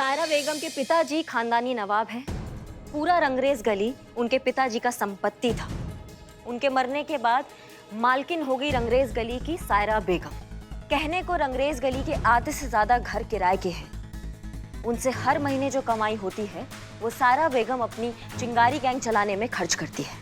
सायरा बेगम के पिताजी खानदानी नवाब हैं। पूरा रंगरेज गली उनके पिताजी का संपत्ति था। उनके मरने के बाद मालकिन हो गई रंगरेज गली की सायरा बेगम। कहने को रंगरेज गली के आधे से ज्यादा घर किराए के हैं। उनसे हर महीने जो कमाई होती है वो सायरा बेगम अपनी चिंगारी गैंग चलाने में खर्च करती है।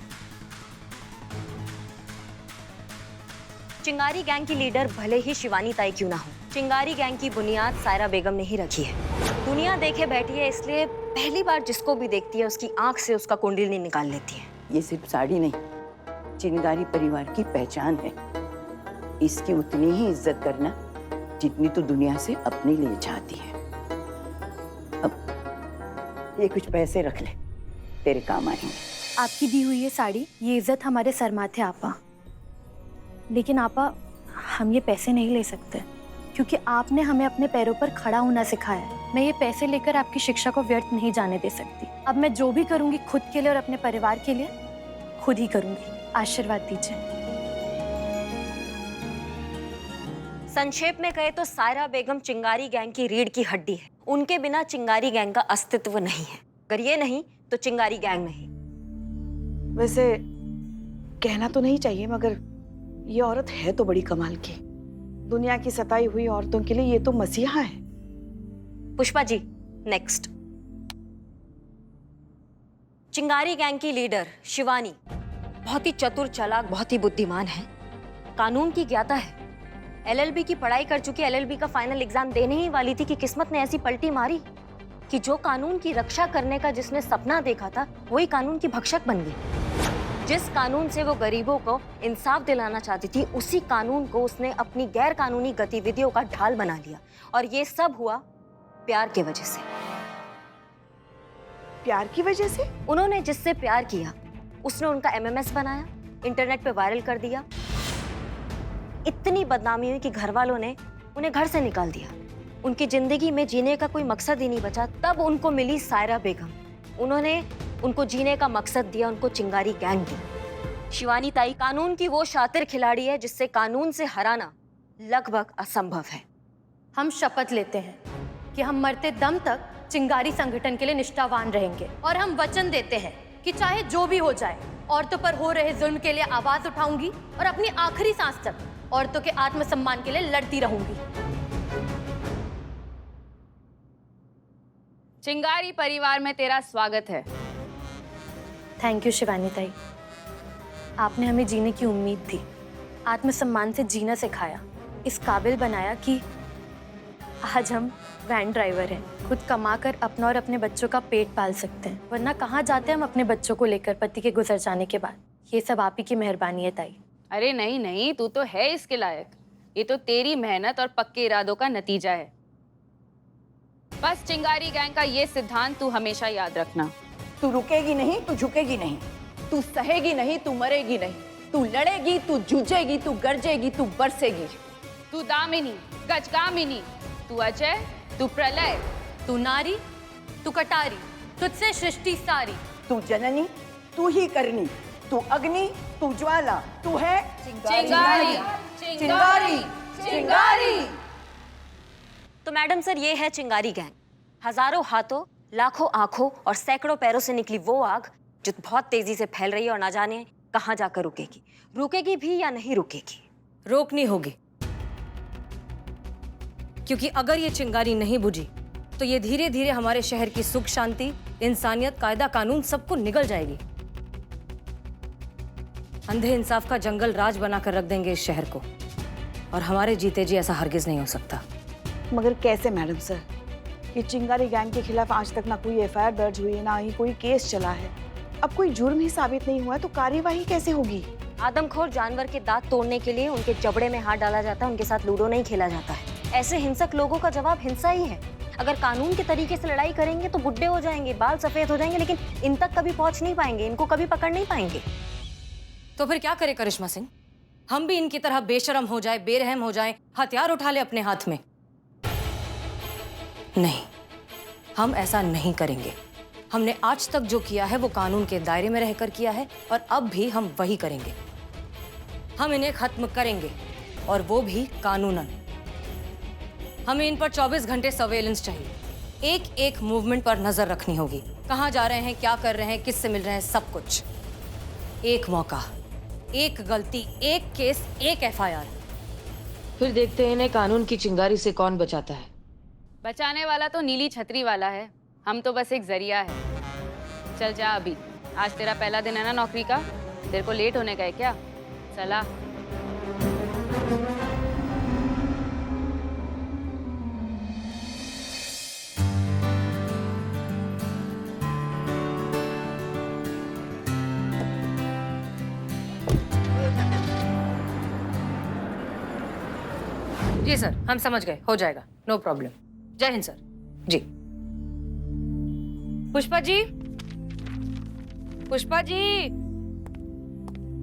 चिंगारी गैंग की लीडर भले ही शिवानी ताई क्यों ना हो, चिंगारी गैंग की बुनियाद सायरा बेगम ने ही रखी है। दुनिया देखे बैठी है, इसलिए पहली बार जिसको भी देखती है उसकी आंख से उसका कुंडली निकाल लेती है। ये सिर्फ साड़ी नहीं, चिंगारी परिवार की पहचान है। इसकी उतनी ही इज्जत करना जितनी तो दुनिया से अपने लिए चाहती है। अब ये कुछ पैसे रख ले, तेरे काम आएंगे। आपकी दी हुई ये साड़ी, ये इज्जत हमारे सर माथे आपा। लेकिन आपा, हम ये पैसे नहीं ले सकते क्योंकि आपने हमें अपने पैरों पर खड़ा होना सिखाया है। मैं ये पैसे लेकर आपकी शिक्षा को व्यर्थ नहीं जाने दे सकती। अब मैं जो भी करूंगी खुद के लिए और अपने परिवार के लिए खुद ही करूंगी। आशीर्वाद दीजिए। संक्षेप में कहे तो सायरा बेगम चिंगारी गैंग की रीढ़ की हड्डी है। उनके बिना चिंगारी गैंग का अस्तित्व नहीं है। अगर ये नहीं तो चिंगारी गैंग नहीं। वैसे कहना तो नहीं चाहिए, मगर ये औरत है तो बड़ी कमाल की। दुनिया की सताई हुई औरतों के लिए ये तो मसीहा है। पुष्पा जी, नेक्स्ट। चिंगारी गैंग की लीडर शिवानी बहुत ही चतुर, चालाक, बहुत ही बुद्धिमान है। कानून की ज्ञाता है। एलएलबी की पढ़ाई कर चुकी। एलएलबी का फाइनल एग्जाम देने ही वाली थी कि किस्मत ने ऐसी पलटी मारी कि जो कानून की रक्षा करने का जिसने सपना देखा था वही कानून की भक्षक बन गई। जिस कानून से वो गरीबों को इंसाफ दिलाना चाहती थी, उसी कानून को उसने अपनी गैर कानूनी गतिविधियों का ढाल बना लिया। और ये सब हुआ प्यार की वजह से। प्यार की वजह से? उन्होंने जिससे प्यार किया उसने उनका एमएमएस बनाया, इंटरनेट पे वायरल कर दिया। इतनी बदनामी हुई कि घर वालों ने उन्हें घर से निकाल दिया। उनकी जिंदगी में जीने का कोई मकसद ही नहीं बचा। तब उनको मिली सायरा बेगम। उन्होंने उनको जीने का मकसद दिया, उनको चिंगारी गैंग दी। शिवानी ताई कानून की वो शातिर खिलाड़ी है जिससे कानून से हराना लगभग असंभव है। हम शपथ लेते हैं कि हम मरते दम तक चिंगारी संगठन के लिए निष्ठावान रहेंगे और हम वचन देते हैं कि चाहे जो भी हो जाए, औरतों पर हो रहे जुल्म के लिए आवाज उठाऊंगी और अपनी आखिरी सांस तक औरतों के आत्मसम्मान के लिए लड़ती रहूंगी। चिंगारी परिवार में तेरा स्वागत है। थैंक यू शिवानी ताई। आपने हमें जीने की उम्मीद दी, आत्मसम्मान से जीना सिखाया, इस काबिल बनाया कि आज हम वैन ड्राइवर हैं, खुद कमाकर अपना और अपने बच्चों का पेट पाल सकते हैं। वरना कहाँ जाते हम अपने बच्चों को लेकर पति के गुजर जाने के बाद। ये सब आप ही की मेहरबानी है ताई। अरे नहीं नहीं, तू तो है इसके लायक। ये तो तेरी मेहनत और पक्के इरादों का नतीजा है। बस चिंगारी गैंग का ये सिद्धांत तू हमेशा याद रखना। तू रुकेगी नहीं, तू झुकेगी नहीं, तू सहेगी नहीं, तू मरेगी नहीं, तू लड़ेगी, तू जूझेगी, तू गरजेगी, तू बरसेगी। तू दामिनी, गजगामिनी, तू अजय, तू प्रलय, तू नारी, तू कटारी, तुझसे सृष्टि सारी। तू जननी, तू ही करनी, तू अग्नि, तू ज्वाला, तू है चिंगारी, चिंगारी, चिंगारी। तो मैडम सर, ये है चिंगारी गैंग। हजारों हाथों, लाखों आंखों और सैकड़ों पैरों से निकली वो आग जो बहुत तेजी से फैल रही है और ना जाने कहां जाकर रुकेगी। रुकेगी भी या नहीं रुकेगी? रोकनी होगी, क्योंकि अगर ये चिंगारी नहीं बुझी तो ये धीरे धीरे हमारे शहर की सुख शांति, इंसानियत, कायदा कानून सबको निगल जाएगी। अंधे इंसाफ का जंगल राज बनाकर रख देंगे इस शहर को, और हमारे जीते जी ऐसा हरगिज नहीं हो सकता। मगर कैसे मैडम सर? ये चिंगारी गैंग के खिलाफ आज तक ना कोई एफआईआर दर्ज हुई है, ना ही कोई केस चला है। अब कोई जुर्म ही साबित नहीं हुआ है तो कार्यवाही कैसे होगी? आदमखोर जानवर के दांत तोड़ने के लिए उनके जबड़े में हाथ डाला जाता है, उनके साथ लूडो नहीं खेला जाता है। ऐसे हिंसक लोगों का जवाब हिंसा ही है। अगर कानून के तरीके से लड़ाई करेंगे तो बुड्ढे हो जाएंगे, बाल सफेद हो जाएंगे, लेकिन इन तक कभी पहुंच नहीं पाएंगे, इनको कभी पकड़ नहीं पाएंगे। तो फिर क्या करे करिश्मा सिंह? हम भी इनकी तरह बेशर्म हो जाए, बेरहम हो जाए, हथियार उठा ले अपने हाथ में? नहीं, हम ऐसा नहीं करेंगे। हमने आज तक जो किया है वो कानून के दायरे में रहकर किया है, और अब भी हम वही करेंगे। हम इन्हें खत्म करेंगे, और वो भी कानूनन। हमें इन पर 24 घंटे सर्वेलेंस चाहिए। एक एक मूवमेंट पर नजर रखनी होगी। कहाँ जा रहे हैं, क्या कर रहे हैं, किससे मिल रहे हैं, सब कुछ। एक मौका, एक गलती, एक केस, एक एफआईआर। फिर देखते हैं इन्हें कानून की चिंगारी से कौन बचाता है। बचाने वाला तो नीली छतरी वाला है, हम तो बस एक जरिया है। चल जा अभी, आज तेरा पहला दिन है ना नौकरी का, तेरे को लेट होने का है क्या? चला। जी सर, हम समझ गए, हो जाएगा, नो प्रॉब्लम। जय हिंद सर। जी। पुष्पा जी, पुष्पा जी,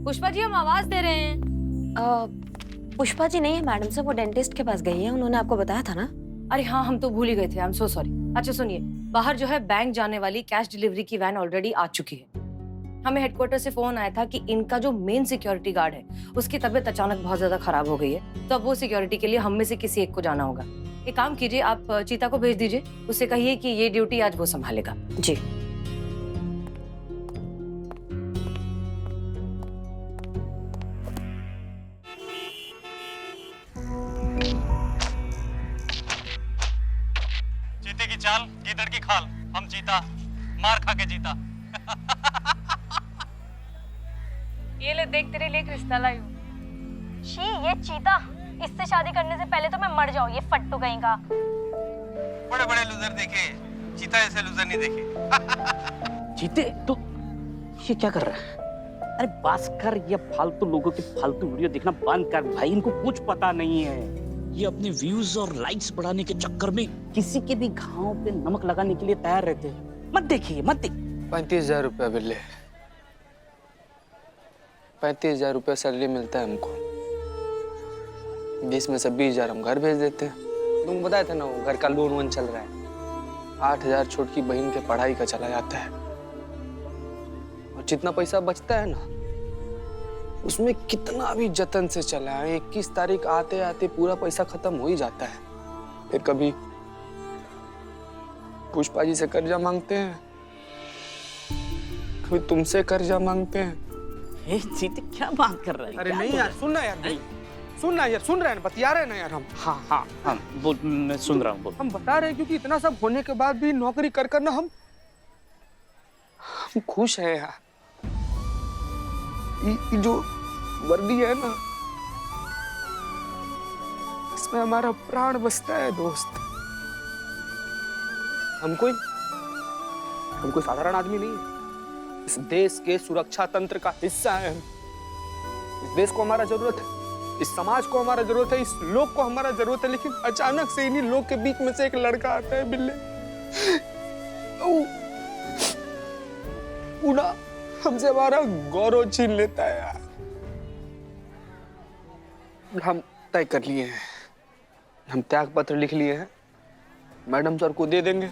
पुष्पा जी, हम आवाज दे रहे हैं। पुष्पा जी नहीं है मैडम से, वो डेंटिस्ट के पास गई है, उन्होंने आपको बताया था ना। अरे हाँ, हम तो भूल ही गए थे, आई एम सो सॉरी। अच्छा सुनिए, बाहर जो है बैंक जाने वाली कैश डिलीवरी की वैन ऑलरेडी आ चुकी है। हमें हेडक्वार्टर से फोन आया था कि इनका जो मेन सिक्योरिटी गार्ड है उसकी तबीयत अचानक बहुत ज्यादा खराब हो गई है, तो अब वो सिक्योरिटी के लिए हम में से किसी एक को जाना होगा। एक काम कीजिए, आप चीता को भेज दीजिए, उससे कहिए कि ये ड्यूटी आज वो संभालेगा। जी। चीते की चाल, गीदड़ की खाल, हम चीता मार खा के जीता। ये ले देख, तेरे लिए एक रिश्ता लाई हूँ। शी, ये चीता, इससे शादी करने से पहले तो मैं मर जाऊं, ये फट्टू कहीं का। बड़े बड़े लूजर देखे, चीता ऐसे लूजर नहीं देखे। चीते तो ये क्या कर रहा है? अरे बस कर, ये फालतू लोगों की फालतू वीडियो देखना बंद कर भाई, इनको कुछ पता नहीं है। ये अपने व्यूज और लाइक्स बढ़ाने के चक्कर में किसी के भी घाव पे नमक लगाने के लिए तैयार रहते हैं। मत देखिए, मत देखिए। 35,000 रुपया बिल्ले, 35,000 रुपया सैलरी मिलता है हमको, जिसमें से 20,000 हम घर भेज देते हैं। तुमको बताया था ना, वो घर का लोन वोन चल रहा है। 8,000 छोटकी बहन के पढ़ाई का चला जाता है, और जितना पैसा बचता है ना, उसमें कितना भी जतन से चला है, 21 तारीख आते आते पूरा पैसा खत्म हो ही जाता है। फिर कभी पुष्पा जी से कर्जा मांगते हैं, कभी तुमसे कर्जा मांगते हैं। ए, चीते क्या बात कर रहा है? अरे क्या नहीं बोल यार, रहा है? सुनना यार, नहीं सुनना यार, सुन रहे हैं, बतिया रहे हैं ना यार हम। हाँ हाँ हाँ, बोल, मैं सुन रहा हूँ, बोल। हम बता रहे हैं क्योंकि इतना सब होने के बाद भी नौकरी कर कर ना हम खुश हैं यार। ये जो वर्दी है ना, इसमें हमारा प्राण बसता है दोस्त। हम कोई साधारण आदमी नहीं है, इस देश के सुरक्षा तंत्र का हिस्सा है हम। इस देश को हमारा जरूरत है, इस समाज को हमारा जरूरत है, इस लोग को हमारा जरूरत है। लेकिन अचानक से इन्हीं लोग के बीच में से एक लड़का आता है बिल्ले, पूरा हमसे हमारा गौरव छीन लेता है यार। हम तय कर लिए हैं, हम त्याग पत्र लिख लिए हैं, मैडम सर को दे देंगे,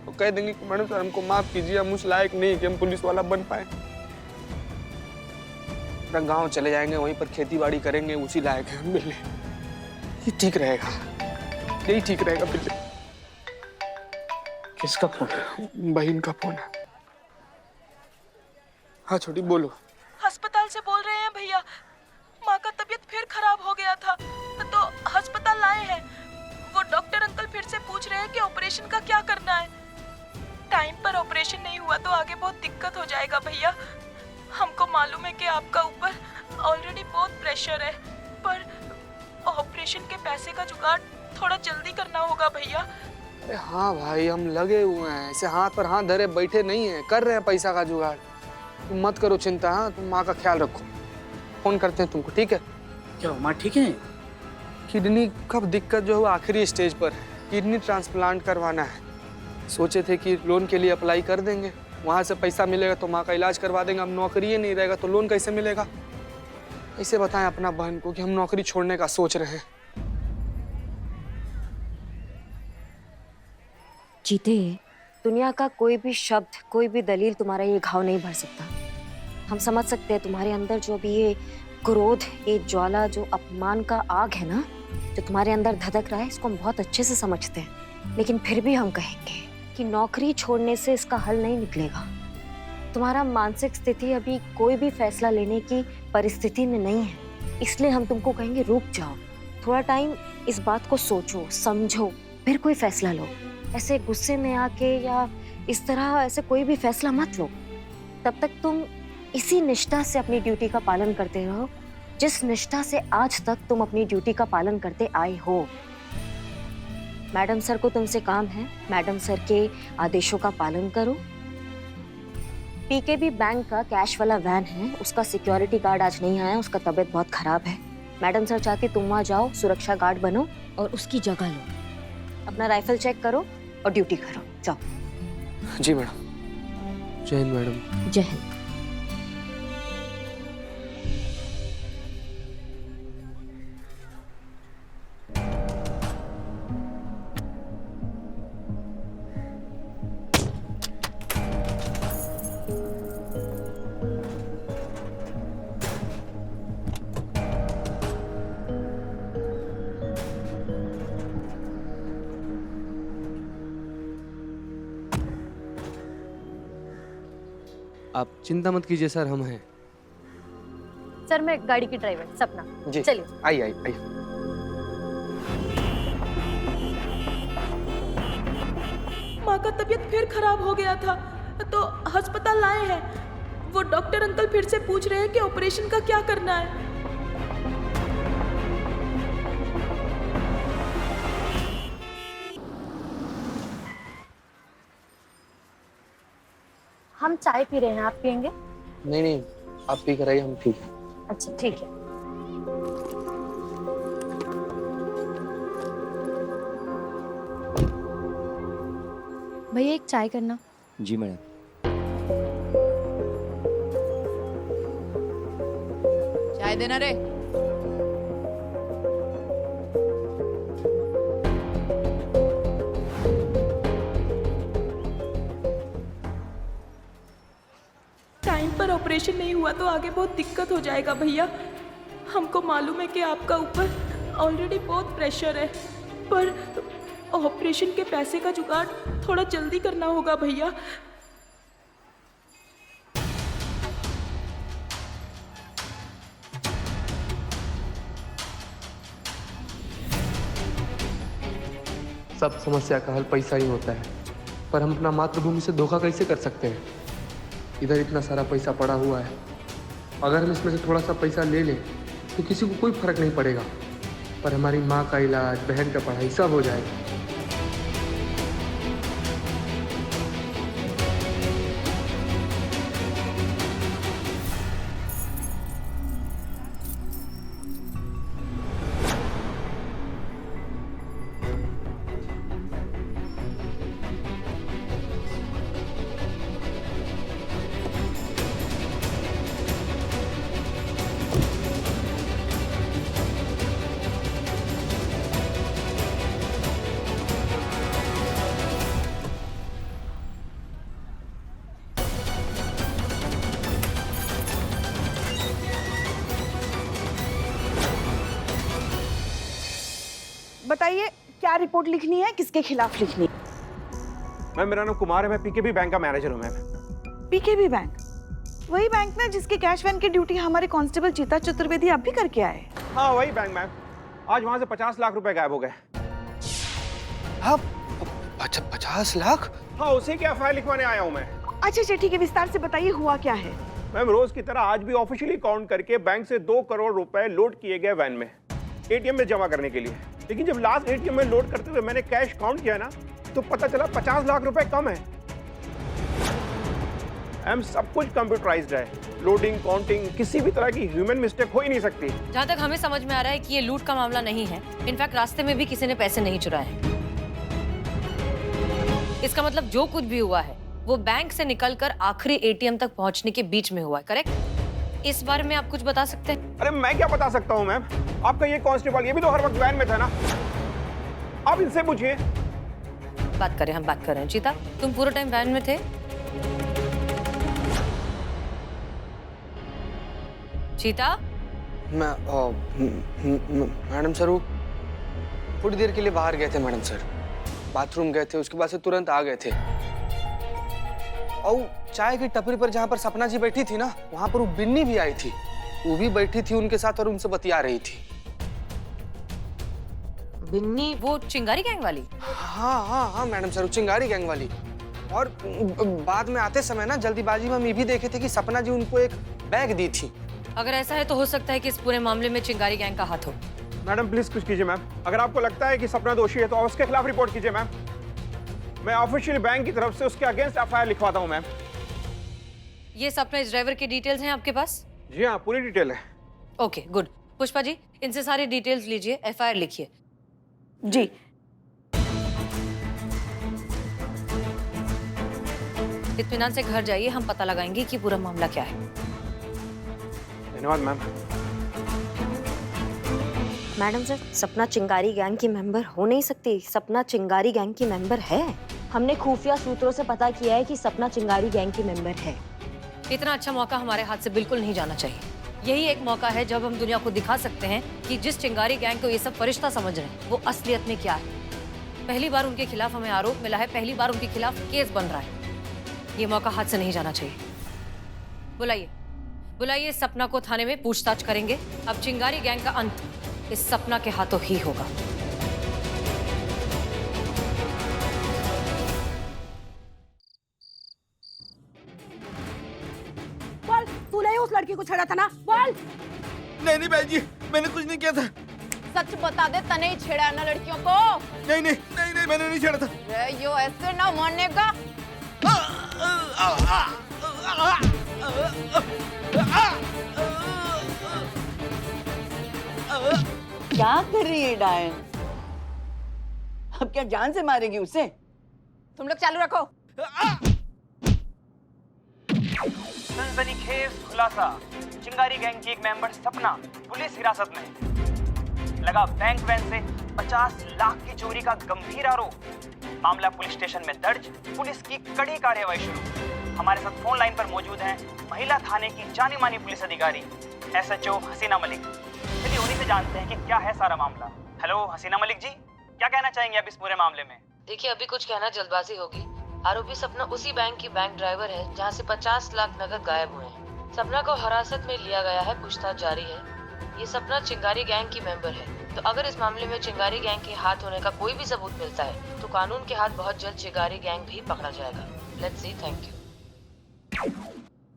तो कह देंगे कि मैडम सर हमको माफ कीजिए, हम उस लायक नहीं कि हम पुलिस वाला बन पाए। अपना गांव चले जाएंगे, वहीं पर खेती बाड़ी करेंगे, उसी लायक है हम बिल्ले। ये ठीक रहेगा, यही ठीक रहेगा बिल्ले। किसका फोन है? बहन का फोन है। हाँ छोटी, बोलो। अस्पताल से बोल रहे हैं भैया, माँ का तबीयत फिर खराब हो गया था, तो अस्पताल लाए हैं। वो डॉक्टर अंकल फिर से पूछ रहे हैं कि ऑपरेशन का क्या करना है। टाइम पर ऑपरेशन नहीं हुआ तो आगे बहुत दिक्कत हो जाएगा भैया। हमको मालूम है कि आपका ऊपर ऑलरेडी बहुत प्रेशर है, पर ऑपरेशन के पैसे का जुगाड़ थोड़ा जल्दी करना होगा भैया। अरे हाँ भाई, हम लगे हुए हैं, ऐसे हाथ पर हाथ धरे बैठे नहीं हैं, कर रहे हैं पैसा का जुगाड़। तुम मत करो चिंता, हाँ, तुम माँ का ख्याल रखो। फोन करते हैं तुमको, ठीक है? क्या माँ ठीक है? किडनी का दिक्कत जो है आखिरी स्टेज पर है, किडनी ट्रांसप्लांट करवाना है। सोचे थे कि लोन के लिए अप्लाई कर देंगे, वहाँ से पैसा मिलेगा तो माँ का इलाज करवा देंगे। अब नौकरी ही नहीं रहेगा तो लोन कैसे मिलेगा? कैसे बताएं अपना बहन को कि हम नौकरी छोड़ने का सोच रहे हैं। जीते, दुनिया का कोई भी शब्द, कोई भी दलील तुम्हारा ये घाव नहीं भर सकता। हम समझ सकते हैं तुम्हारे अंदर जो भी ये क्रोध, ये ज्वाला, जो अपमान का आग है ना, जो तुम्हारे अंदर धधक रहा है, इसको हम बहुत अच्छे से समझते हैं। लेकिन फिर भी हम कहेंगे कि नौकरी छोड़ने से इसका हल नहीं निकलेगा। तुम्हारा मानसिक स्थिति अभी कोई भी फैसला लेने की परिस्थिति में नहीं है, इसलिए हम तुमको कहेंगे रुक जाओ, थोड़ा टाइम इस बात को सोचो, समझो, फिर कोई फैसला लो। ऐसे गुस्से में आके या इस तरह ऐसे कोई भी फैसला मत लो। तब तक तुम इसी निष्ठा से अपनी ड्यूटी का पालन करते रहो, जिस निष्ठा से आज तक तुम अपनी ड्यूटी का पालन करते आए हो। मैडम सर को तुमसे काम है, मैडम सर के आदेशों का पालन करो। पीकेबी बैंक का कैश वाला वैन है, उसका सिक्योरिटी गार्ड आज नहीं आया, उसका तबीयत बहुत खराब है। मैडम सर चाहते तुम वहाँ जाओ, सुरक्षा गार्ड बनो और उसकी जगह लो। अपना राइफल चेक करो और ड्यूटी करो, जाओ। जी मैडम। जय हिंद मैडम। जय हिंद। आप चिंता मत कीजिए सर, हम हैं। सर मैं गाड़ी की ड्राइवर सपना। जी चलिए। आइए आइए आइए। माँ का तबीयत फिर खराब हो गया था तो अस्पताल लाए हैं। वो डॉक्टर अंकल फिर से पूछ रहे हैं कि ऑपरेशन का क्या करना है। हम चाय पी रहे हैं, आप पियेंगे? नहीं नहीं, आप पी कर आइए, हम ठीक है। अच्छा ठीक है। भैया एक चाय करना। जी मैडम। चाय देना रे। टाइम पर ऑपरेशन नहीं हुआ तो आगे बहुत दिक्कत हो जाएगा भैया। हमको मालूम है कि आपका ऊपर ऑलरेडी बहुत प्रेशर है, पर ऑपरेशन के पैसे का जुगाड़ थोड़ा जल्दी करना होगा भैया। सब समस्या का हल पैसा ही होता है, पर हम अपना मातृभूमि से धोखा कैसे कर सकते हैं? इधर इतना सारा पैसा पड़ा हुआ है, अगर हम इसमें से थोड़ा सा पैसा ले लें तो किसी को कोई फर्क नहीं पड़ेगा, पर हमारी माँ का इलाज, बहन का पढ़ाई सब हो जाएगा। बताइए क्या रिपोर्ट लिखनी है, किसके खिलाफ लिखनी है? मैम मेरा नाम कुमार है, मैं पीकेबी बैंक का मैनेजर हूँ मैम। PKb bank? वही बैंक ना जिसके कैश वैन की ड्यूटी हमारे कांस्टेबल चीता चतुर्वेदी अब भी करके आए। हाँ वही बैंक मैम। आज वहाँ से 50 लाख रुपए गायब हो गए। हाँ 50 लाख? हाँ उसी की एफआईआर लिखवाने आया हूँ मैं। अच्छा ठीक है, विस्तार से बताइए हुआ क्या है। मैम रोज की तरह आज भी ऑफिशियली काउंट करके बैंक से 2 करोड़ रुपए लोड किए गए वैन में एटीएम में जमा करने के लिए। लेकिन जब लास्ट एटीएम में लोड करते हुए मैंने कैश काउंट किया ना तो पता चला 50 लाख रुपए कम है। एम सब कुछ कंप्यूटराइज्ड है, लोडिंग काउंटिंग किसी भी तरह की ह्यूमन मिस्टेक हो ही नहीं सकती। जहाँ तक हमें समझ में आ रहा है कि ये लूट का मामला नहीं है, इनफैक्ट रास्ते में भी किसी ने पैसे नहीं चुराए हैं। इसका मतलब जो कुछ भी हुआ है वो बैंक से निकलकर आखिरी एटीएम तक पहुंचने के बीच में हुआ है, करेक्ट? इस बारे में आप कुछ बता सकते हैं? अरे मैं क्या बता सकता हूँ मैम, आपका ये कांस्टेबल ये भी तो हर वक्त वैन में था ना, आप इनसे पूछिए। बात करें, हम बात कर रहे हैं। चीता तुम पूरे टाइम वैन में थे? चीता? मैडम सर वो थोड़ी देर के लिए बाहर गए थे मैडम सर। बाथरूम गए थे, उसके बाद से तुरंत आ गए थे। और चाय की टपरी पर जहाँ पर सपना जी बैठी थी ना, वहां पर वो बिन्नी भी आई थी। वो भी बैठी थी उनके साथ और उनसे बतिया रही थी। बिन्नी वो चिंगारी गैंग वाली? हाँ हाँ हाँ मैडम सर, चिंगारी गैंग वाली। और बाद में आते समय ना जल्दीबाजी में हम ये भी देखे थे कि सपना जी उनको एक बैग दी थी। अगर ऐसा है तो हो सकता है कि इस पूरे मामले में चिंगारी गैंग का हाथ हो। मैडम प्लीज कुछ कीजिए मैम। अगर आपको लगता है कि सपना दोषी है तो उसके खिलाफ रिपोर्ट कीजिए मैम। मैं ऑफिशियली बैंक की तरफ से उसके अगेंस्ट एफआईआर लिखवाता हूँ मैम। ये सपना इस ड्राइवर की डिटेल्स हैं आपके पास? जी हाँ, पूरी डिटेल है। Okay good. पुष्पा जी इनसे सारी डिटेल्स लीजिए, एफआईआर लिखिए। जी। इत्मीनान से घर जाइए, हम पता लगाएंगे कि पूरा मामला क्या है। धन्यवाद मैम। मैडम सर, सपना चिंगारी गैंग की मेंबर हो नहीं सकती। सपना चिंगारी गैंग की मेंबर है। हमने खुफिया सूत्रों से पता किया है कि सपना चिंगारी गैंग की मेंबर है। इतना अच्छा मौका हमारे हाथ से बिल्कुल नहीं जाना चाहिए। यही एक मौका है जब हम दुनिया को दिखा सकते हैं कि जिस चिंगारी गैंग को ये सब फरिश्ता समझ रहे हैं वो असलियत में क्या है। पहली बार उनके खिलाफ हमें आरोप मिला है, पहली बार उनके खिलाफ केस बन रहा है। ये मौका हाथ से नहीं जाना चाहिए। बुलाइए बुलाइए सपना को थाने में पूछताछ करेंगे। अब चिंगारी गैंग का अंत इस सपना के हाथों ही होगा। बोल, तूने ही उस लड़की को छेड़ा था ना? बोल। नहीं बहन जी, मैंने कुछ नहीं किया था। सच बता दे, तने ही छेड़ा ना लड़कियों को? नहीं मैंने नहीं छेड़ा था। यो ऐसे ना मानने का। क्या कर रही है डायन? अब क्या जान से मारेगी उसे? तुम लोग चालू रखो। सनसनीखेज खुलासा, चिंगारी गैंग की एक मेंबर सपना पुलिस हिरासत में। लगा बैंक वैन से 50 लाख की चोरी का गंभीर आरोप। मामला पुलिस स्टेशन में दर्ज, पुलिस की कड़ी कार्यवाही शुरू। हमारे साथ फोन लाइन पर मौजूद हैं महिला थाने की जानी मानी पुलिस अधिकारी SHO हसीना मलिक। चलिए उन्हीं से जानते हैं कि क्या है सारा मामला। हेलो हसीना मलिक जी, क्या कहना चाहेंगे आप इस पूरे मामले में? देखिए अभी कुछ कहना जल्दबाजी होगी। आरोपी सपना उसी बैंक की बैंक ड्राइवर है जहां से 50 लाख नगद गायब हुए हैं। सपना को हिरासत में लिया गया है, पूछताछ जारी है। ये सपना चिंगारी गैंग की मेंबर है, तो अगर इस मामले में चिंगारी गैंग के हाथ होने का कोई भी सबूत मिलता है तो कानून के हाथ बहुत जल्द चिंगारी गैंग भी पकड़ा जाएगा। Let's see. Thank you.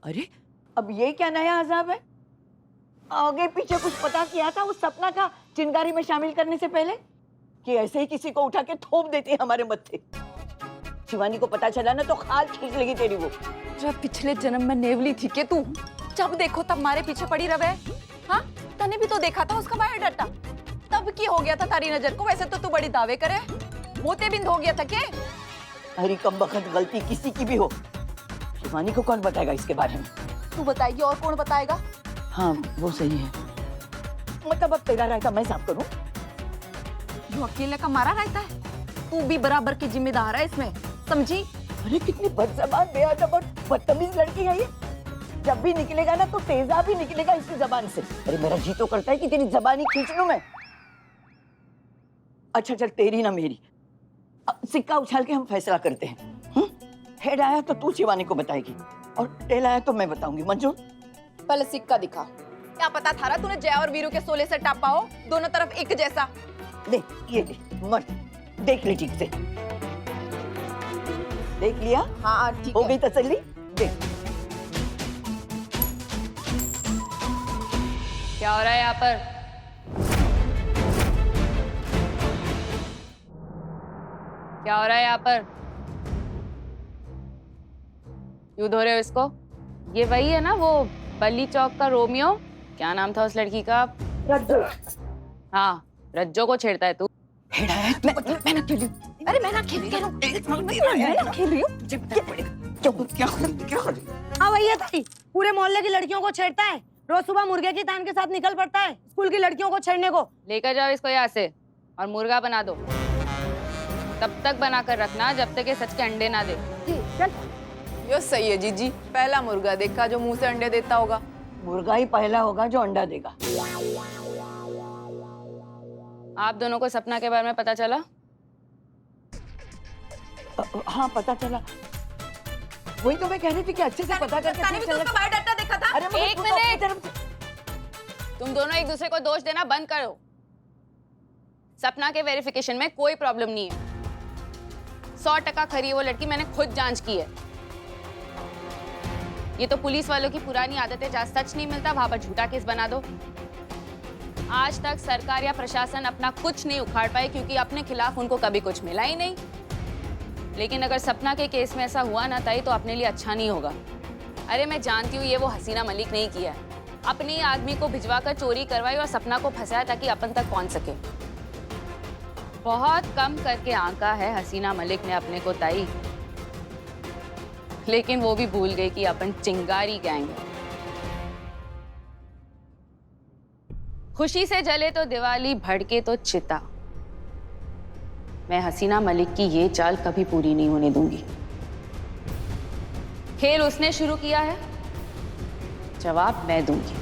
अरे अब ये क्या नया अजाब है? आगे पीछे कुछ पता किया था उस सपना का चिंगारी में शामिल करने से पहले कि ऐसे ही किसी को उठा के थोप देती हमारे मत्थे? शिवानी को पता चला ना तो खाल खींच लेगी तेरी वो। जब पिछले जन्म में नेवली थी के तू, जब देखो तब मारे पीछे पड़ी रवे। हाँ, तने भी तो देखा था उसका बायोडाटा, तब की हो गया था तारी नजर को। वैसे तो तू बड़ी दावे करे, मोते बिंद हो गया था के? अरे कम बखत गलती किसी की भी हो, शिवानी को कौन बताएगा इसके बारे में? तू बताएगी और कौन बताएगा? हाँ वो सही है। मतलब अब तेरा रायता मैं साफ करूं? जो अकेले का मारा रहता है, तू भी बराबर की जिम्मेदार है इसमें, समझी? अरे कितनी बदजबान, बेअदब और बदतमीज लड़की है ये। जब भी निकलेगा ना तो तेजाब भी निकलेगा इसकी जबान से। अरे मेरा जी तो करता है कि तेरी जबान ही खींच लूं मैं। अच्छा चल, तेरी ना मेरी, सिक्का उछाल के हम फैसला करते हैं। हेड आया तो तू शिवानी को बताएगी और टेल आया तो मैं बताऊंगी। मंजूर? पहले सिक्का दिखा। क्या पता थारा तूने जय और वीरू के सोले से टापा हो, दोनों तरफ एक जैसा। ले ये ले, मत देख ले ठीक से। देख लिया? हाँ ठीक हो गई तसल्ली? देख क्या हो रहा है यहाँ पर? क्या हो रहा है यहाँ पर? क्यों धो रहे हो इसको? ये वही है ना वो बल्ली चौक का रोमियो? क्या नाम था उस लड़की का? रज्जो। हाँ, रज्जो को छेड़ता है तू। मैं ना खेल रही हूँ। अरे मैं ना खेल रही हूँ। हाँ भैया ताई, पूरे मोहल्ले की लड़कियों को छेड़ता है। रोज सुबह मुर्गे की तान के साथ निकल पड़ता है स्कूल की लड़कियों को छेड़ने को। लेकर जाओ इसको यहाँ से और मुर्गा बना दो। तब तक बना कर रखना जब तक ये सच के अंडे ना दे। चल। यो सही है जीजी, पहला मुर्गा देखा जो मुंह से अंडे देता होगा। मुर्गा ही पहला होगा जो अंडा देगा। आप दोनों को सपना के बारे में पता चला? हाँ पता चला। वही तो मैं कह रही थी कि अच्छे से पता करके तानी भी तो उसका बायोडाटा देखा था। अरे मगर एक तू तो अपनी मिनट। तरफ से- तुम दोनों एक दूसरे को दोष देना बंद करो। सपना के वेरिफिकेशन में कोई प्रॉब्लम नहीं है। 100% खरी है वो लड़की, मैंने खुद जांच की है। ये तो पुलिस वालों की पुरानी आदत है, जहां सच नहीं मिलता वहां पर झूठा केस बना दो। आज तक सरकार या प्रशासन अपना कुछ नहीं उखाड़ पाए क्योंकि अपने खिलाफ उनको कभी कुछ मिला ही नहीं। लेकिन अगर सपना के केस में ऐसा हुआ ना ताई, तो अपने लिए अच्छा नहीं होगा। अरे मैं जानती हूँ ये वो हसीना मलिक नहीं किया है, अपने आदमी को भिजवाकर चोरी करवाई और सपना को फंसाया ताकि अपन तक पहुंच सके। बहुत कम करके आंका है हसीना मलिक ने अपने को ताई, लेकिन वो भी भूल गई कि अपन चिंगारी गैंग है। खुशी से जले तो दिवाली, भड़के तो चिता। मैं हसीना मलिक की ये चाल कभी पूरी नहीं होने दूंगी। खेल उसने शुरू किया है, जवाब मैं दूंगी।